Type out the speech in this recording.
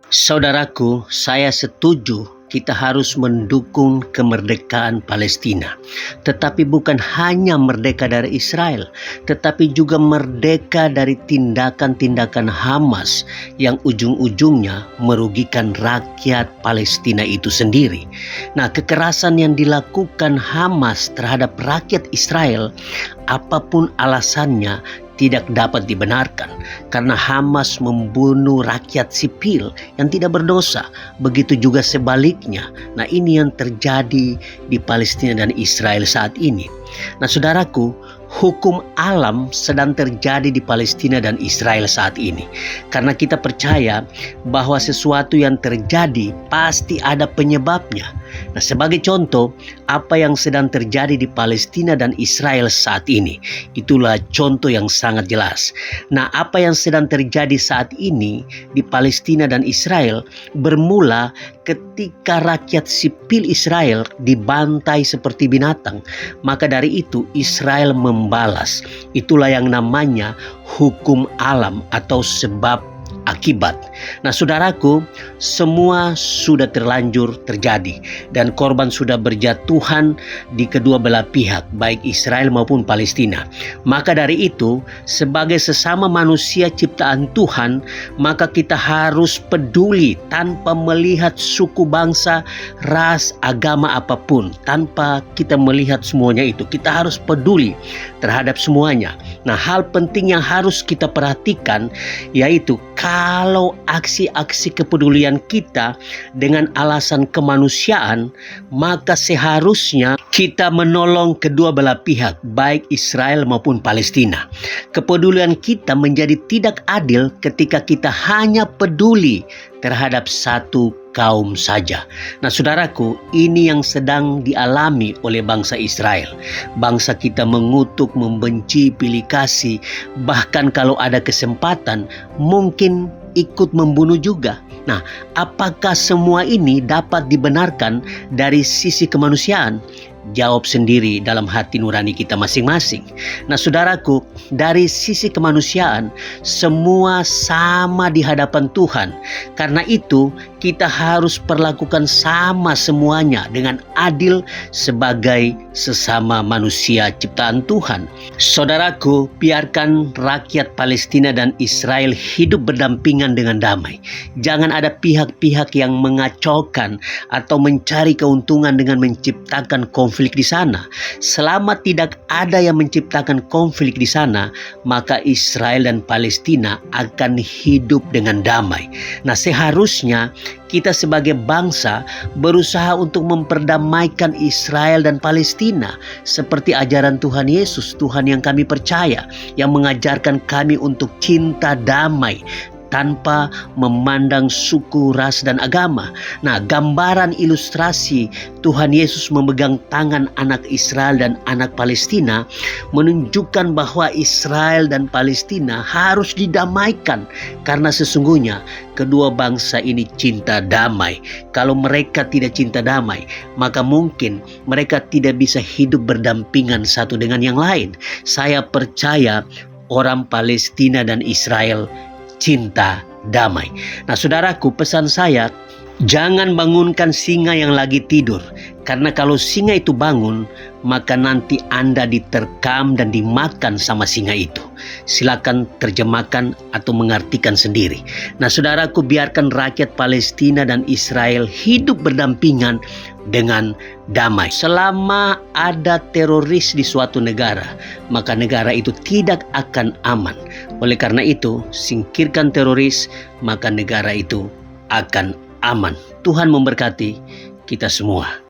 Saudaraku, saya setuju kita harus mendukung kemerdekaan Palestina. Tetapi bukan hanya merdeka dari Israel, tetapi juga merdeka dari tindakan-tindakan Hamas yang ujung-ujungnya merugikan rakyat Palestina itu sendiri. Nah, kekerasan yang dilakukan Hamas terhadap rakyat Israel, apapun alasannya, tidak dapat dibenarkan karena Hamas membunuh rakyat sipil yang tidak berdosa. Begitu juga sebaliknya. Nah, ini yang terjadi di Palestina dan Israel saat ini. Nah, saudaraku, hukum alam sedang terjadi di Palestina dan Israel saat ini. Karena kita percaya bahwa sesuatu yang terjadi pasti ada penyebabnya. Nah, sebagai contoh, apa yang sedang terjadi di Palestina dan Israel saat ini, itulah contoh yang sangat jelas. Nah, apa yang sedang terjadi saat ini di Palestina dan Israel bermula ketika rakyat sipil Israel dibantai seperti binatang. Maka dari itu Israel membalas. Itulah yang namanya hukum alam atau sebab akibat. Nah, saudaraku, semua sudah terlanjur terjadi dan korban sudah berjatuhan di kedua belah pihak, baik Israel maupun Palestina. Maka dari itu, sebagai sesama manusia ciptaan Tuhan, maka kita harus peduli tanpa melihat suku, bangsa, ras, agama apapun, tanpa kita melihat semuanya itu. Kita harus peduli terhadap semuanya. Nah, hal penting yang harus kita perhatikan yaitu kalau aksi-aksi kepedulian kita dengan alasan kemanusiaan, maka seharusnya kita menolong kedua belah pihak, baik Israel maupun Palestina. Kepedulian kita menjadi tidak adil ketika kita hanya peduli terhadap satu kaum saja. Nah, saudaraku, ini yang sedang dialami oleh bangsa Israel. Bangsa kita mengutuk, membenci, pilih kasih, bahkan kalau ada kesempatan mungkin ikut membunuh juga. Nah, apakah semua ini dapat dibenarkan dari sisi kemanusiaan? Jawab sendiri dalam hati nurani kita masing-masing. Nah, saudaraku, dari sisi kemanusiaan semua sama di hadapan Tuhan. Karena itu kita harus perlakukan sama semuanya dengan adil sebagai sesama manusia ciptaan Tuhan. Saudaraku, biarkan rakyat Palestina dan Israel hidup berdampingan dengan damai. Jangan ada pihak-pihak yang mengacaukan atau mencari keuntungan dengan menciptakan konflik di sana. Selama tidak ada yang menciptakan konflik di sana, maka Israel dan Palestina akan hidup dengan damai. Nah, seharusnya kita sebagai bangsa berusaha untuk memperdamaikan Israel dan Palestina seperti ajaran Tuhan Yesus, Tuhan yang kami percaya, yang mengajarkan kami untuk cinta damai tanpa memandang suku, ras, dan agama. Nah, gambaran ilustrasi Tuhan Yesus memegang tangan anak Israel dan anak Palestina menunjukkan bahwa Israel dan Palestina harus didamaikan karena sesungguhnya kedua bangsa ini cinta damai. Kalau mereka tidak cinta damai, maka mungkin mereka tidak bisa hidup berdampingan satu dengan yang lain. Saya percaya orang Palestina dan Israel cinta damai. Nah, saudaraku, pesan saya, jangan bangunkan singa yang lagi tidur. Karena kalau singa itu bangun, maka nanti Anda diterkam dan dimakan sama singa itu. Silakan terjemahkan atau mengartikan sendiri. Nah, saudaraku, biarkan rakyat Palestina dan Israel hidup berdampingan dengan damai. Selama ada teroris di suatu negara, maka negara itu tidak akan aman. Oleh karena itu, singkirkan teroris, maka negara itu akan aman. Tuhan memberkati kita semua.